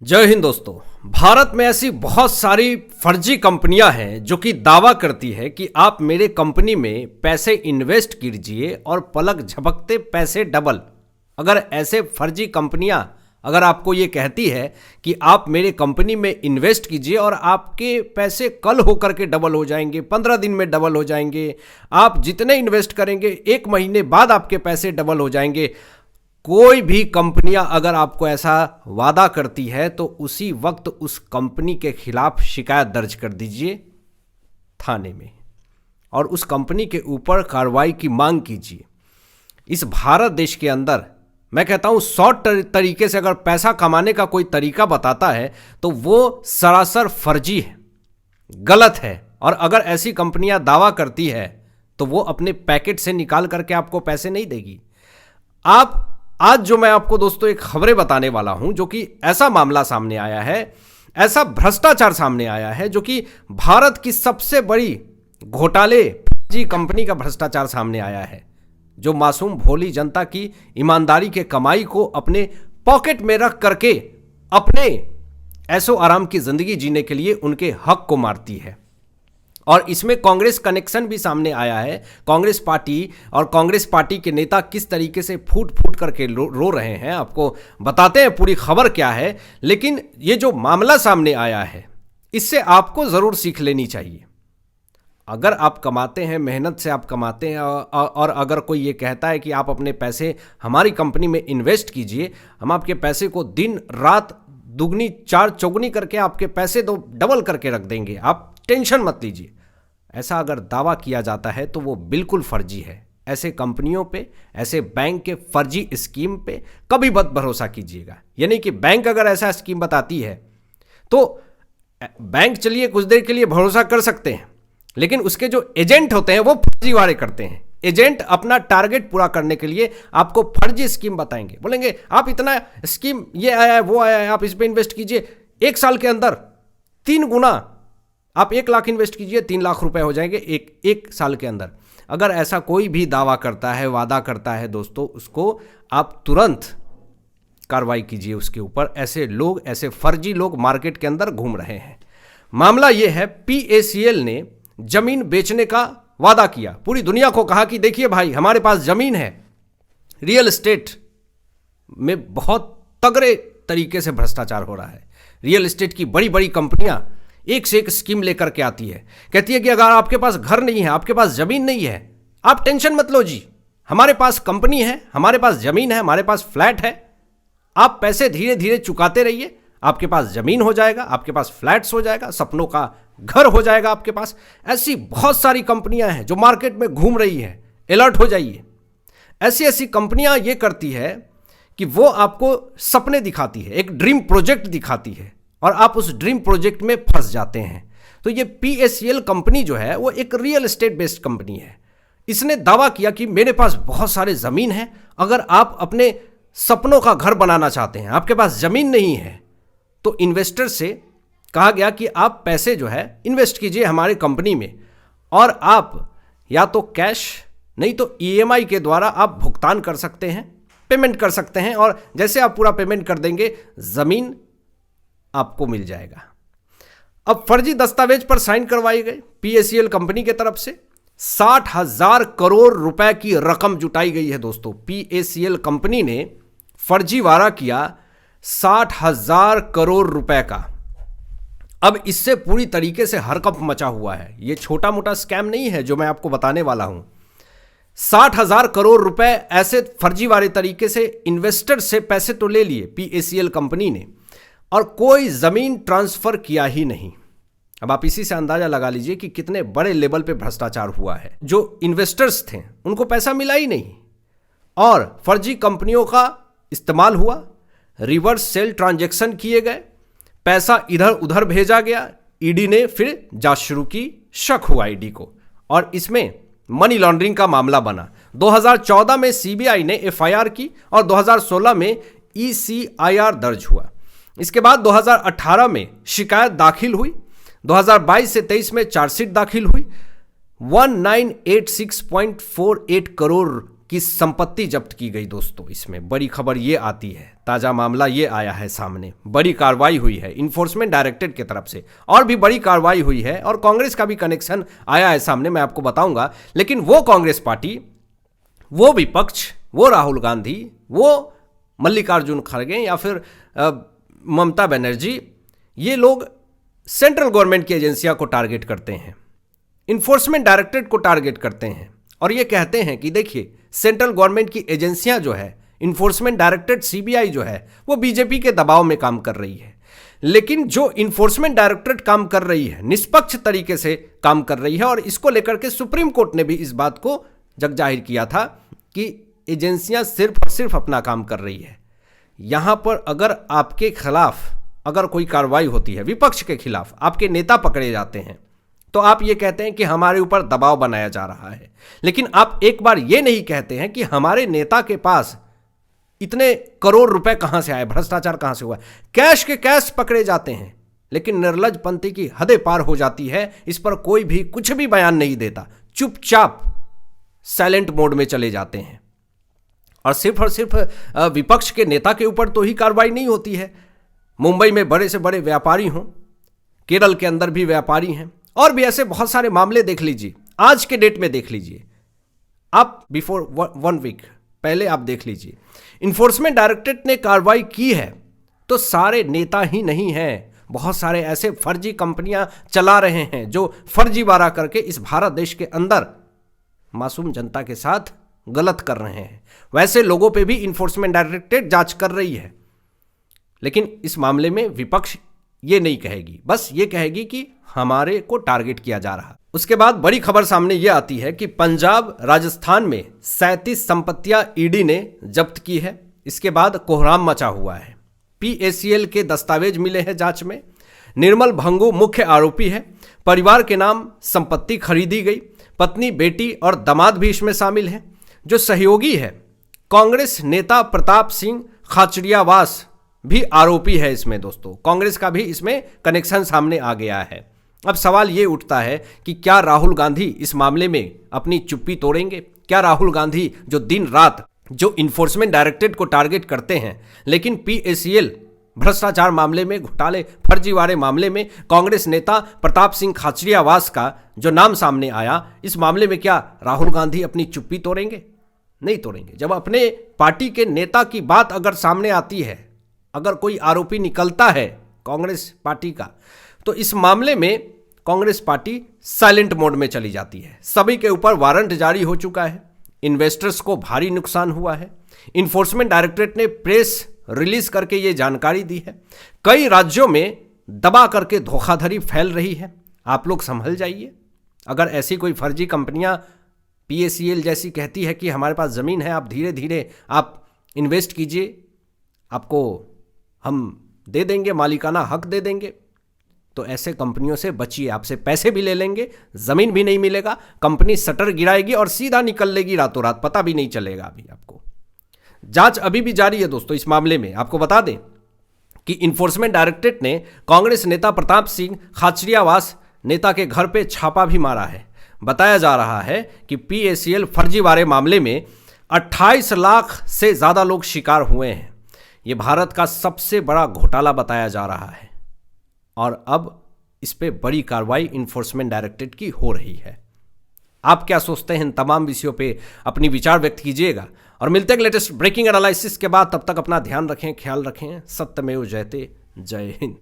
जय हिंद दोस्तों। भारत में ऐसी बहुत सारी फर्जी कंपनियां हैं जो कि दावा करती है कि आप मेरे कंपनी में पैसे इन्वेस्ट कीजिए और पलक झपकते पैसे डबल। अगर ऐसे फर्जी कंपनियां अगर आपको ये कहती है कि आप मेरे कंपनी में इन्वेस्ट कीजिए और आपके पैसे कल होकर के डबल हो जाएंगे, 15 दिन में डबल हो जाएंगे, आप जितने इन्वेस्ट करेंगे 1 महीने बाद आपके पैसे डबल हो जाएंगे, कोई भी कंपनियां अगर आपको ऐसा वादा करती है तो उसी वक्त उस कंपनी के खिलाफ शिकायत दर्ज कर दीजिए थाने में और उस कंपनी के ऊपर कार्रवाई की मांग कीजिए। इस भारत देश के अंदर मैं कहता हूं शॉर्ट तरीके से अगर पैसा कमाने का कोई तरीका बताता है तो वो सरासर फर्जी है, गलत है। और अगर ऐसी कंपनियां दावा करती है तो वो अपने पैकेट से निकाल करके आपको पैसे नहीं देगी। आज जो मैं आपको दोस्तों एक खबरें बताने वाला हूं जो कि ऐसा मामला सामने आया है, ऐसा भ्रष्टाचार सामने आया है जो कि भारत की सबसे बड़ी घोटाले फर्जी कंपनी का भ्रष्टाचार सामने आया है, जो मासूम भोली जनता की ईमानदारी के कमाई को अपने पॉकेट में रख करके अपने ऐशो आराम की जिंदगी जीने के लिए उनके हक को मारती है। और इसमें कांग्रेस कनेक्शन भी सामने आया है। कांग्रेस पार्टी और कांग्रेस पार्टी के नेता किस तरीके से फूट फूट करके रो रहे हैं, आपको बताते हैं पूरी खबर क्या है। लेकिन ये जो मामला सामने आया है इससे आपको ज़रूर सीख लेनी चाहिए। अगर आप कमाते हैं, मेहनत से आप कमाते हैं और अगर कोई ये कहता है कि आप अपने पैसे हमारी कंपनी में इन्वेस्ट कीजिए, हम आपके पैसे को दिन रात दुगनी चार चौगुनी करके आपके पैसे तो डबल करके रख देंगे, आप टेंशन मत लीजिए, ऐसा अगर दावा किया जाता है तो वो बिल्कुल फर्जी है। ऐसे कंपनियों पे, ऐसे बैंक के फर्जी स्कीम पे कभी मत भरोसा कीजिएगा। यानी कि बैंक अगर ऐसा स्कीम बताती है तो बैंक चलिए कुछ देर के लिए भरोसा कर सकते हैं, लेकिन उसके जो एजेंट होते हैं वो फर्जीवाड़े करते हैं। एजेंट अपना टारगेट पूरा करने के लिए आपको फर्जी स्कीम बताएंगे, बोलेंगे आप इतना स्कीम ये आया है वो आया है, आप इस पर इन्वेस्ट कीजिए, 1 साल के अंदर 3 गुना, आप 1 लाख इन्वेस्ट कीजिए 3 लाख रुपए हो जाएंगे एक साल के अंदर। अगर ऐसा कोई भी दावा करता है, वादा करता है दोस्तों, उसको आप तुरंत कार्रवाई कीजिए उसके ऊपर। ऐसे लोग, ऐसे फर्जी लोग मार्केट के अंदर घूम रहे हैं। मामला यह है, PACL ने जमीन बेचने का वादा किया, पूरी दुनिया को कहा कि देखिए भाई हमारे पास जमीन है। रियल एस्टेट में बहुत तगड़े तरीके से भ्रष्टाचार हो रहा है। रियल एस्टेट की बड़ी बड़ी कंपनियां एक से एक स्कीम लेकर के आती है, कहती है कि अगर आपके पास घर नहीं है, आपके पास जमीन नहीं है, आप टेंशन मत लो जी, हमारे पास कंपनी है, हमारे पास जमीन है, हमारे पास फ्लैट है, आप पैसे धीरे धीरे चुकाते रहिए, आपके पास जमीन हो जाएगा, आपके पास फ्लैट्स हो जाएगा, सपनों का घर हो जाएगा आपके पास। ऐसी बहुत सारी कंपनियां हैं जो मार्केट में घूम रही हैं, अलर्ट हो जाइए। ऐसी ऐसी कंपनियां ये करती है कि वो आपको सपने दिखाती है, एक ड्रीम प्रोजेक्ट दिखाती है और आप उस ड्रीम प्रोजेक्ट में फंस जाते हैं। तो ये PACL कंपनी जो है वो एक रियल एस्टेट बेस्ड कंपनी है। इसने दावा किया कि मेरे पास बहुत सारे ज़मीन है, अगर आप अपने सपनों का घर बनाना चाहते हैं, आपके पास ज़मीन नहीं है, तो इन्वेस्टर से कहा गया कि आप पैसे जो है इन्वेस्ट कीजिए हमारी कंपनी में और आप या तो कैश नहीं तो EMI के द्वारा आप भुगतान कर सकते हैं, पेमेंट कर सकते हैं, और जैसे आप पूरा पेमेंट कर देंगे ज़मीन आपको मिल जाएगा। अब फर्जी दस्तावेज पर साइन करवाई गई PACL कंपनी के तरफ से 60,000 करोड़ रुपए की रकम जुटाई गई है दोस्तों। PACL कंपनी ने फर्जीवाड़ा किया 60,000 करोड़ रुपए का। अब इससे पूरी तरीके से हड़कंप मचा हुआ है। ये छोटा मोटा स्कैम नहीं है जो मैं आपको बताने वाला हूं। 60,000 करोड़ रुपए ऐसे फर्जीवाड़े तरीके से इन्वेस्टर से पैसे तो ले लिए PACL कंपनी ने और कोई जमीन ट्रांसफर किया ही नहीं। अब आप इसी से अंदाजा लगा लीजिए कि कितने बड़े लेवल पे भ्रष्टाचार हुआ है। जो इन्वेस्टर्स थे उनको पैसा मिला ही नहीं और फर्जी कंपनियों का इस्तेमाल हुआ, रिवर्स सेल ट्रांजैक्शन किए गए, पैसा इधर उधर भेजा गया। ईडी ने फिर जांच शुरू की, शक हुआ ईडी को और इसमें मनी लॉन्ड्रिंग का मामला बना। 2014 में CBI ने FIR की और 2016 में ECIR दर्ज हुआ। इसके बाद 2018 में शिकायत दाखिल हुई, 2022 से 23 में चार्जशीट दाखिल हुई। 1986.48 करोड़ की संपत्ति जब्त की गई दोस्तों। इसमें बड़ी खबर ये आती है, ताज़ा मामला ये आया है सामने, बड़ी कार्रवाई हुई है इन्फोर्समेंट डायरेक्टरेट की तरफ से, और भी बड़ी कार्रवाई हुई है और कांग्रेस का भी कनेक्शन आया है सामने, मैं आपको बताऊंगा। लेकिन वो कांग्रेस पार्टी, वो विपक्ष, वो राहुल गांधी, वो मल्लिकार्जुन खड़गे या फिर ममता बनर्जी, ये लोग सेंट्रल गवर्नमेंट की एजेंसियां को टारगेट करते हैं, इन्फोर्समेंट डायरेक्टरेट को टारगेट करते हैं और ये कहते हैं कि देखिए सेंट्रल गवर्नमेंट की एजेंसियां जो है, इन्फोर्समेंट डायरेक्टरेट सीबीआई जो है, वो बीजेपी के दबाव में काम कर रही है। लेकिन जो इन्फोर्समेंट डायरेक्टरेट काम कर रही है, निष्पक्ष तरीके से काम कर रही है, और इसको लेकर के सुप्रीम कोर्ट ने भी इस बात को जगजाहिर किया था कि एजेंसियां सिर्फ और सिर्फ अपना काम कर रही है। यहां पर अगर आपके खिलाफ अगर कोई कार्रवाई होती है, विपक्ष के खिलाफ आपके नेता पकड़े जाते हैं, तो आप ये कहते हैं कि हमारे ऊपर दबाव बनाया जा रहा है। लेकिन आप एक बार ये नहीं कहते हैं कि हमारे नेता के पास इतने करोड़ रुपए कहां से आए, भ्रष्टाचार कहां से हुआ। कैश के कैश पकड़े जाते हैं, लेकिन निर्लज्जपंथी की हदें पार हो जाती है। इस पर कोई भी कुछ भी बयान नहीं देता, चुपचाप साइलेंट मोड में चले जाते हैं। और सिर्फ विपक्ष के नेता के ऊपर तो ही कार्रवाई नहीं होती है। मुंबई में बड़े से बड़े व्यापारी हों, केरल के अंदर भी व्यापारी हैं, और भी ऐसे बहुत सारे मामले देख लीजिए, आज के डेट में देख लीजिए आप, बिफोर 1 वीक पहले आप देख लीजिए, इन्फोर्समेंट डायरेक्टरेट ने कार्रवाई की है तो सारे नेता ही नहीं हैं, बहुत सारे ऐसे फर्जी कंपनियां चला रहे हैं जो फर्जीवाड़ा करके इस भारत देश के अंदर मासूम जनता के साथ गलत कर रहे हैं। वैसे लोगों पे भी इन्फोर्समेंट डायरेक्टरेट जांच कर रही है। लेकिन इस मामले में विपक्ष ये नहीं कहेगी, बस ये कहेगी कि हमारे को टारगेट किया जा रहा। उसके बाद बड़ी खबर सामने ये आती है कि पंजाब राजस्थान में 37 संपत्तियां ईडी ने जब्त की है। इसके बाद कोहराम मचा हुआ है। पीएसीएल के दस्तावेज मिले हैं जांच में। निर्मल भंगू मुख्य आरोपी है। परिवार के नाम संपत्ति खरीदी गई। पत्नी, बेटी और दामाद भी इसमें शामिल है। जो सहयोगी है कांग्रेस नेता प्रताप सिंह खाचरियावास भी आरोपी है इसमें दोस्तों। कांग्रेस का भी इसमें कनेक्शन सामने आ गया है। अब सवाल ये उठता है कि क्या राहुल गांधी इस मामले में अपनी चुप्पी तोड़ेंगे? क्या राहुल गांधी जो दिन रात जो इन्फोर्समेंट डायरेक्टरेट को टारगेट करते हैं, लेकिन पीएसीएल भ्रष्टाचार मामले में, घोटाले फर्जीवाड़े मामले में कांग्रेस नेता प्रताप सिंह खाचरियावास का जो नाम सामने आया, इस मामले में क्या राहुल गांधी अपनी चुप्पी तोड़ेंगे? नहीं तोड़ेंगे। जब अपने पार्टी के नेता की बात अगर सामने आती है, अगर कोई आरोपी निकलता है कांग्रेस पार्टी का, तो इस मामले में कांग्रेस पार्टी साइलेंट मोड में चली जाती है। सभी के ऊपर वारंट जारी हो चुका है। इन्वेस्टर्स को भारी नुकसान हुआ है। इन्फोर्समेंट डायरेक्टरेट ने प्रेस रिलीज करके ये जानकारी दी है। कई राज्यों में दबा करके धोखाधड़ी फैल रही है। आप लोग संभल जाइए। अगर ऐसी कोई फर्जी कंपनियां पीएसीएल जैसी कहती है कि हमारे पास ज़मीन है, आप धीरे धीरे आप इन्वेस्ट कीजिए, आपको हम दे देंगे, मालिकाना हक दे देंगे, तो ऐसे कंपनियों से बचिए। आपसे पैसे भी ले लेंगे, ज़मीन भी नहीं मिलेगा, कंपनी शटर गिराएगी और सीधा निकल लेगी रातों रात, पता भी नहीं चलेगा। अभी आपको जांच अभी भी जारी है दोस्तों इस मामले में। आपको बता दें कि इन्फोर्समेंट डायरेक्टरेट ने कांग्रेस नेता प्रताप सिंह खाचरियावास नेता के घर पे छापा भी मारा है। बताया जा रहा है कि पीएसीएल फर्जीवाड़े मामले में 28 लाख से ज़्यादा लोग शिकार हुए हैं। ये भारत का सबसे बड़ा घोटाला बताया जा रहा है और अब इस पे बड़ी कार्रवाई इन्फोर्समेंट डायरेक्टरेट की हो रही है। आप क्या सोचते हैं इन तमाम विषयों पे? अपनी विचार व्यक्त कीजिएगा और मिलते हैं लेटेस्ट ब्रेकिंग एनालिसिस के बाद। तब तक अपना ध्यान रखें, ख्याल रखें। सत्यमेव जयते। जय हिंद।